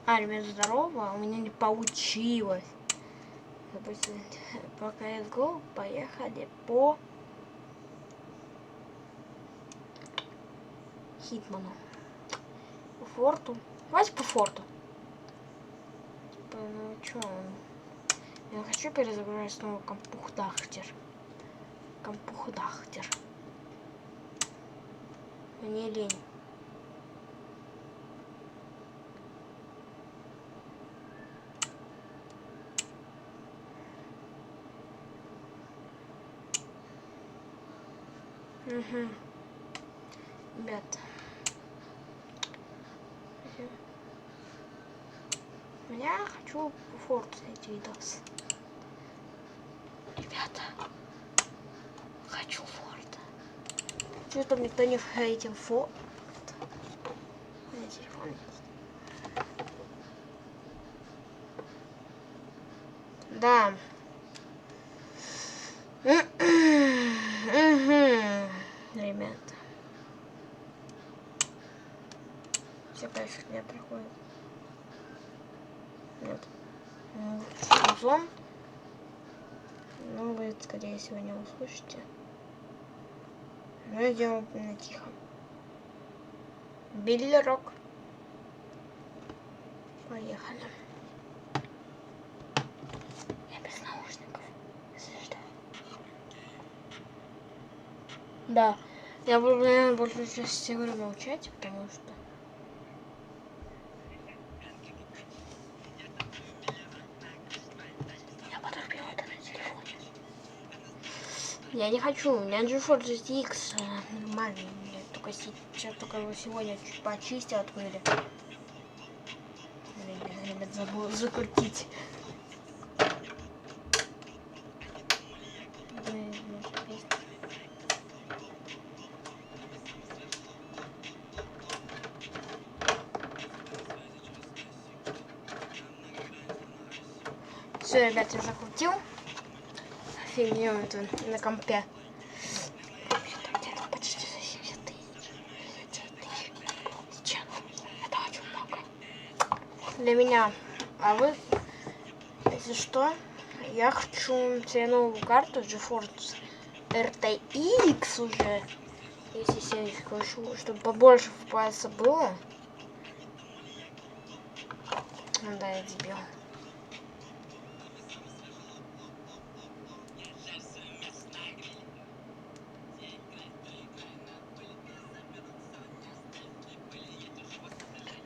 Ребят, здорово, у меня не получилось. Допустим, по CSGO поехали по Хитману. По форту. Давайте по форту. Ну чё? Я хочу перезагружать снова компухдахтер. Мне лень. Угу. Ребята. Я хочу по форту снять видос. Ребята. Хочу форт. Чего там никто не хейтил форт? На телефоне. Да. Ребята. Все пофиг не проходит. Нет. Сезон. Ну, вы, скорее всего, не услышите. Но идем на тихо. Билли Рок. Поехали. Я без наушников, если что. Да. Я буду, наверное, большую часть игры молчать, потому что... Я поторопила это на телефоне. Я не хочу, у меня GeForce GTX нормальный. Я только сейчас, только его сегодня чуть почистил, открыли. Ребят, забыл закрутить. Все, ребят, я закрутил. Фигню эту на компе. Где-то почти за 70 тысяч. 79 тысяч. Сейчас. Это очень много. Для меня. А вы, если что, я хочу себе новую карту GeForce RTX уже. Если себе хочу, чтобы побольше FPS было. Да, я дебил.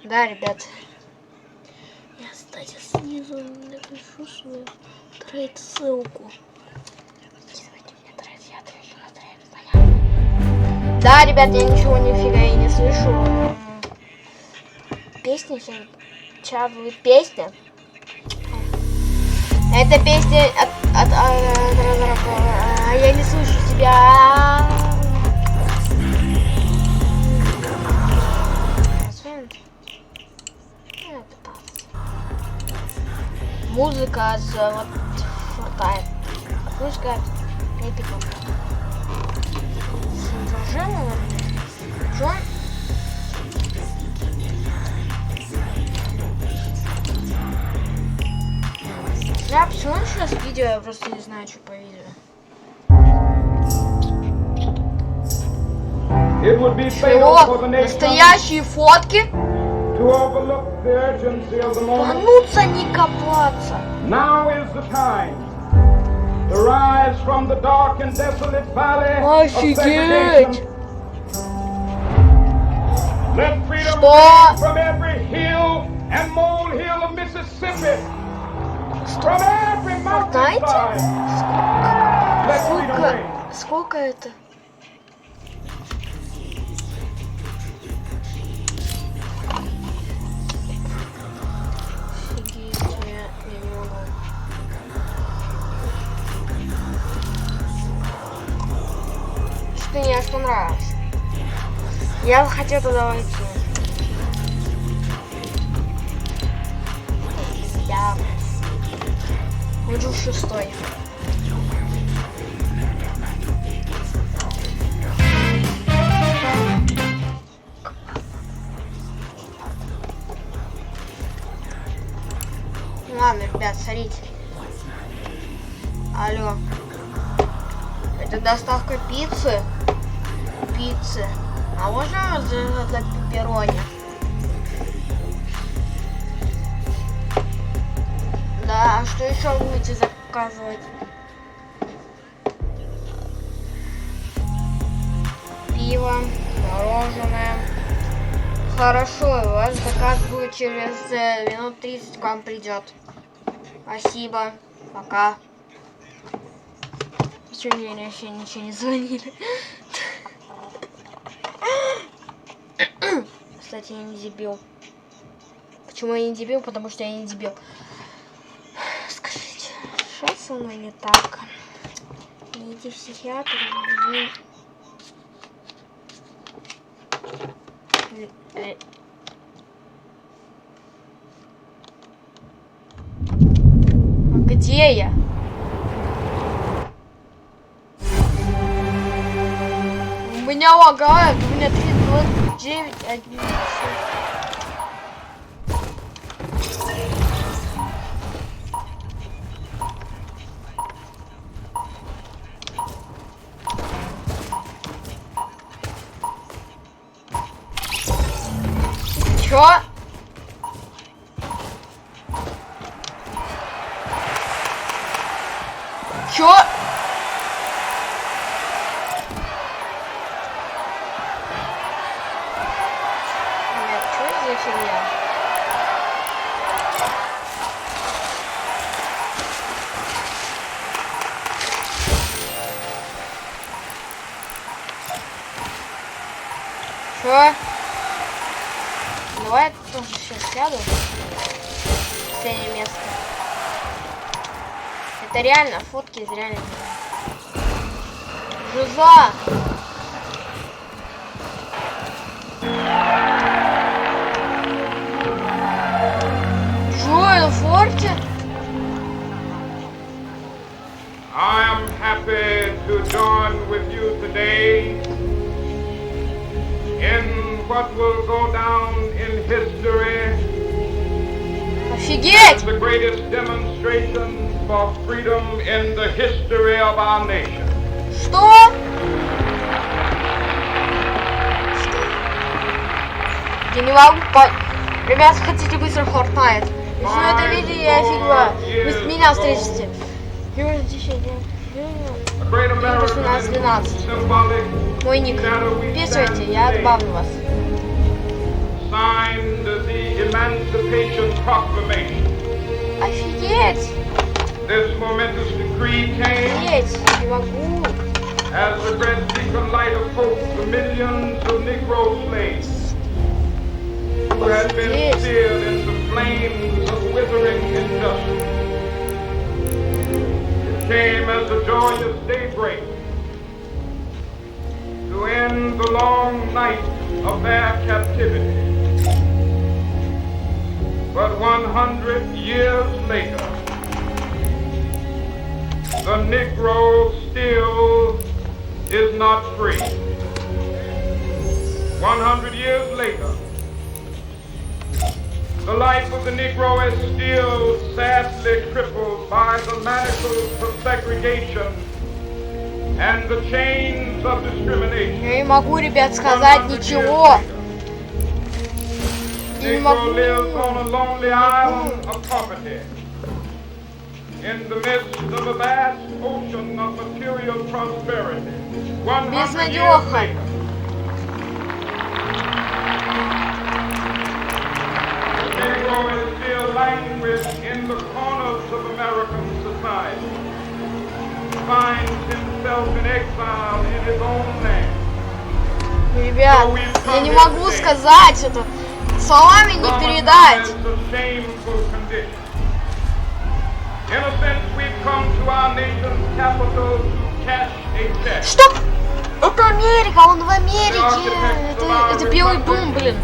Да, ребят. Я, кстати, снизу напишу свою трейд-ссылку. Скидывайте мне трейд, я отвечу на трейд, понятно? Да, ребят, я ничего нифига и не слышу. Песня сейчас. Чавлы песня. Это песня от разработчика. Я не слышу тебя. Музыка с вот FORTNITE. Музыка эпиков. Синдрожем. Джон. Я почему сейчас видео, я просто не знаю, что по видео. Чего? Настоящие фотки? Понуться, не копаться. Офигеть! Что? FORTNITE? Сколько это? Что мне аж понравилось. Я хотел туда войти. Я хочу в 6-й. Ладно, ребят, смотрите. Алло. Это доставка пиццы. А можно за пепперони? Да, а что еще будете заказывать? Пиво, мороженое. Хорошо, у вас заказ будет через минут 30 к вам придет. Спасибо. Пока. Почему мне вообще ничего не звонили? Кстати, я не дебил. Почему я не дебил? Потому что я не дебил. Скажите, что со мной не так? Не иди в психиатр, иди... Где я? У меня лагает, у меня 329, 1. Чё? Чё? Нет, что это за фигня? Чё? Давай я тоже сейчас сяду. Последнее место. Это реально, фотки из реально. Жиза! Чё, это форте? I am happy to join with you today in what will go down in history Офигеть! as the greatest demonstration for freedom in the history of our nation. Что? Я не могу Ребят, хотите быстро FORTNITE? Если вы это видели, я офигела. Вы с меня встретите. 18-12. Мой ник. Пишите, я добавлю вас. Signed the Emancipation Proclamation. Офигеть! This momentous decree came Офигеть! Не могу. as the great beacon light of hope to millions of Negro slaves who had been seared in the flames of withering injustice. It came as a joyous daybreak to end the long night of their captivity. But 100 years later, the Negro still is not free. 100 years later, the life of the Negro is still sadly crippled by the manacles of segregation and the chains of discrimination. Я не могу, ребят, сказать ничего. Negro lives on a lonely island of poverty in the midst of a vast ocean of material prosperity. 100 years later, the Negro is still languid in the corners of American society. Finds himself in exile in his own land. Ребят, я не могу сказать это. Словами не передать. Что? Это Америка, он в Америке. Это Белый дом, блин.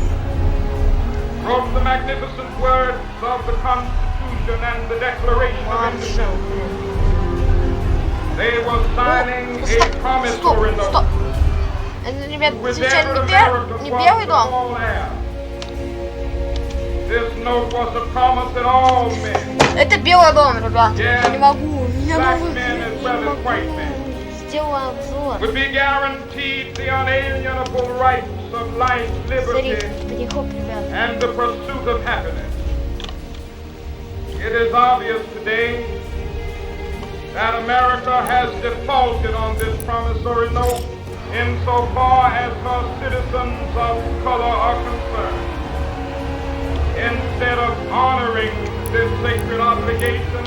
Стоп. Это, ребят, сейчас не Белый дом. This note was a promise that all men, Это Белый дом, ребят. Я yes, не могу. Я black могу. men as well as white men, Сделаю обзор. would be guaranteed the unalienable rights of life, Смотри, liberty, перехоп, ребят. and the pursuit of happiness. It is obvious today that America has defaulted on this promissory note insofar as her citizens of color are concerned. Instead of honoring this sacred obligation,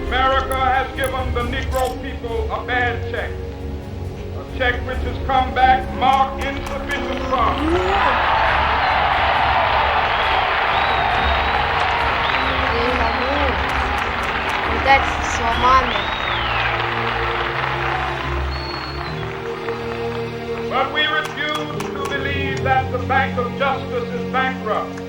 America has given the Negro people a bad check. A check which has come back marked insufficient funds. Я не могу. Видать, сломами. But we refuse to believe that the Bank of Justice is bankrupt.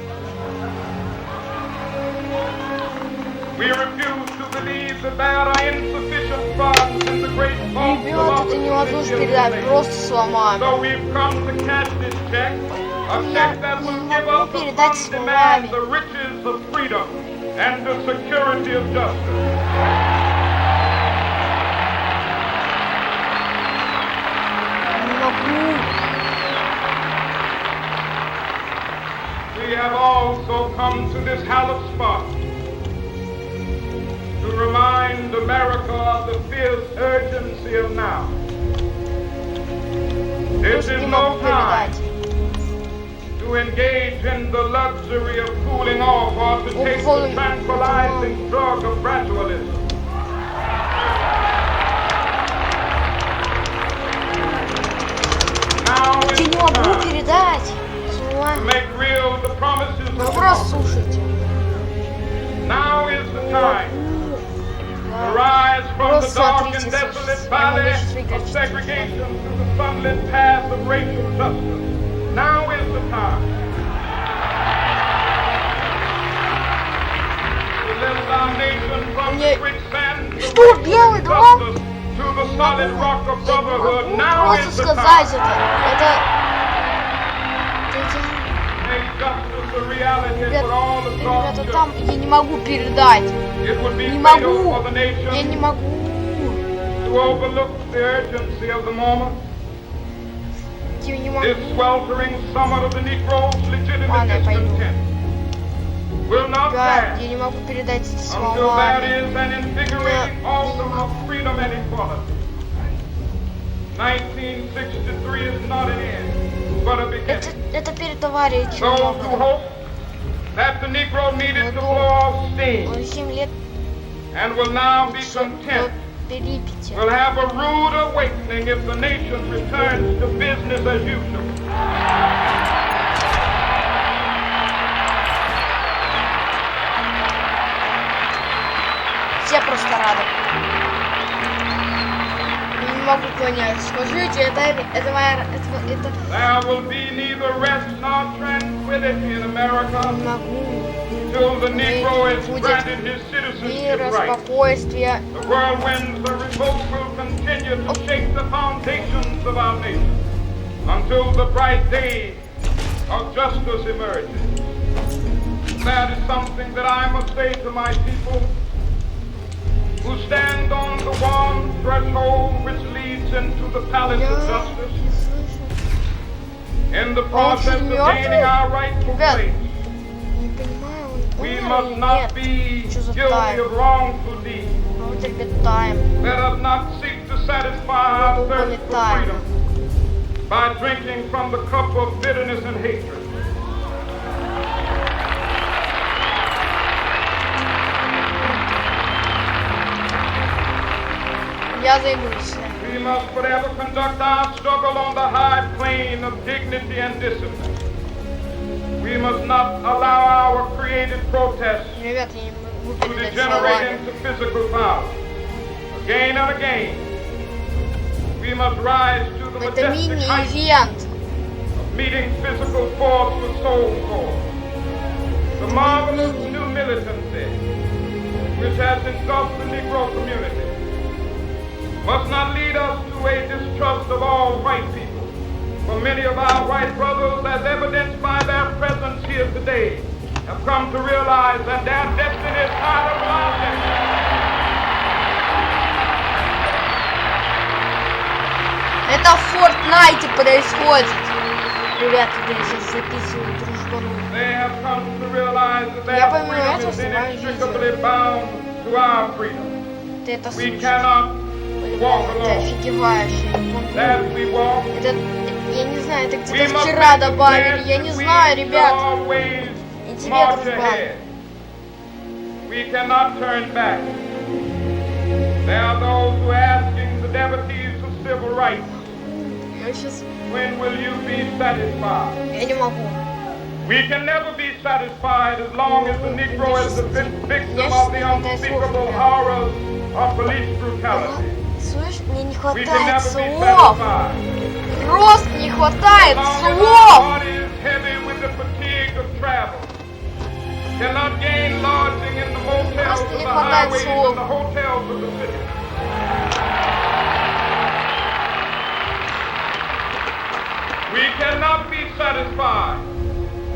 We refuse to believe that there are insufficient funds in the great vaults of Ребят, это невозможно передать, просто сломами. So we've come to cash this check, a check that will give us передать upon demand словами. the riches of freedom and the security of justice. Не могу. We have also come to this hallowed spot to remind America of the fierce urgency of now. This Просто is не no могу time передать. to engage in the luxury of cooling off or to take the tranquilizing drug of gradualism. Now is Я не the могу time передать. to Сломами. make real the promises Вы of просто God. слушайте. Now is the time to Да. rise from the Просто dark and смотрите, desolate я valley могу of выиграть. segregation to the sunlit path of racial justice. Now is the time to lift our nation from the Мне- quicksand of Что, racial Белый дом? injustice to the solid rock of Я не brotherhood. могу Now просто is the сказать time это. to make justice a reality for all of Ребята, God's там children. я не могу передать. It would be Не fatal могу. for the nation Я не могу. to overlook the urgency of the moment. Я не This могу. sweltering summit of the Negro's legitimate Ладно, я пойду. discontent will not Ребят, pass я не могу передать эти until there слова. is an invigorating autumn of freedom and equality. 1963 is not an end, but a beginning. Это передавали Those who Чернобыль. hope that the Negro needed to blow off steam Он 7 лет and will now be до content Припяти. will have a rude awakening if the nation returns to business as usual. Все просто рады. Я не могу понять. Скажите, это моя... Это... There will be neither rest nor tranquility in America Не могу. till the Negro is Будет granted his citizenship мира, rights. спокойствие. The whirlwinds of revolt will continue to shake the foundations of our nation until the bright day of justice emerges. That is something that I must say to my people who stand on the warm threshold which leads into the palace of Я justice не слышу. in the process of gaining our rightful Ребят, place. не понимаю, он We умер must или not нет. be Что за guilty тайм? of wrongful deeds. Ну, терпит тайм. Let us not seek to satisfy our thirst for Time. freedom by drinking from the cup of bitterness and hatred. Я займусь. We must forever conduct our struggle on the high plane of dignity and discipline. We must not allow our creative protests Ребят, я не могу to передать degenerate словами. into physical violence. Again and again, we must rise to the Это majestic heights мини-ивент. of meeting physical force with soul force. The marvelous new militancy which has engulfed the Negro community must not lead us to a distrust of all white people, For many of our white brothers, as evidenced by their presence here today, have come to realize that their destiny is part of our destiny. Это в FORTNITE происходит. Ребята, я сейчас записываю дружбану. Я помимо этого снимаю видео. Ты это слышишь? Это офигевающе. Это, я не знаю, это где-то вчера добавили. Я не знаю, ребят. И тебе дружбан. We cannot turn back. There are those who are asking the devotees of civil rights, when will you be satisfied? Я не могу. We can never be satisfied as long as the Negro is the victim of the unspeakable horrors of police brutality. Слышь, мне не We can хватает never be слов. satisfied. Просто не хватает As long as слов. our body is heavy with the fatigue of travel, cannot gain lodging in the motels of the highways and the hotels of the city. We cannot be satisfied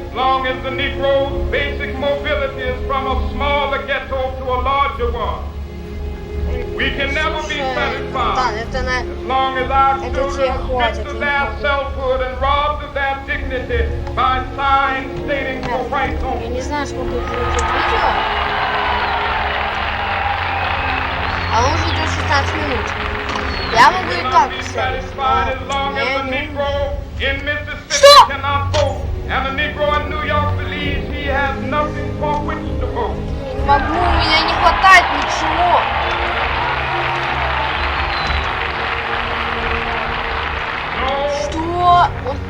as long as the Negro's basic mobility is from a smaller ghetto to a larger one. We can never be satisfied as long as our children are stripped of their selfhood and robbed of their dignity by signs stating for whites Я only. не знаю, сколько будет видео. А он уже идет 16 минут. Я могу и так писать. In Mississippi cannot vote, and the Negro in New York believes he has nothing for which to vote. Не могу, у меня не хватает ничего. Что?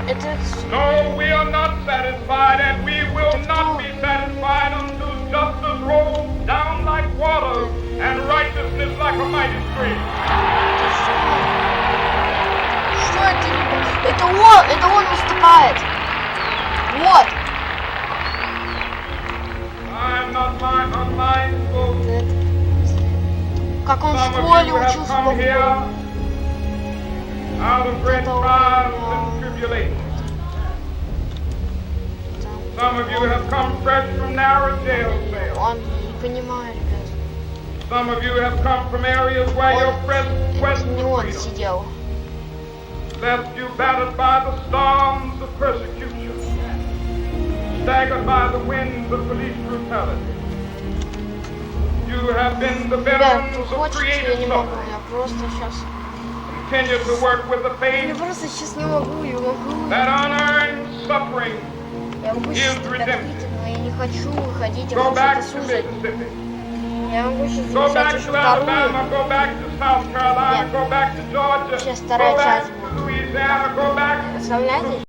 Это... No, we are not satisfied, and we will not be satisfied until justice rolls down like water and righteousness like a mighty stream. Что это, ребят? Это он выступает. Вот. I'm not unmindful. Как он в Some of школе you have учился come here по-моему. out of great trials and tribulations. Some of you have come fresh from narrow jail cells. Он не понимает, ребят. Some of you have come from areas where your quest Не for он freedom сидел. left you battered by the storms of persecution, staggered by the winds of police brutality. You have been the Ребят, veterans ты of хочешь, я creative не могу. suffering. Я просто сейчас... Continue to work with the Я faith просто сейчас не могу, я могу. that unearned suffering Я могу is сейчас тебя redemption. открыть, но я не хочу выходить, я Go хочу back это to слушать. Mississippi. Я могу сейчас Go записать back еще to Alabama. вторую. Go back to South Carolina. Нет. Go back to Georgia. Сейчас Go вторая back часть to будет. Louisiana. Go back Представляете?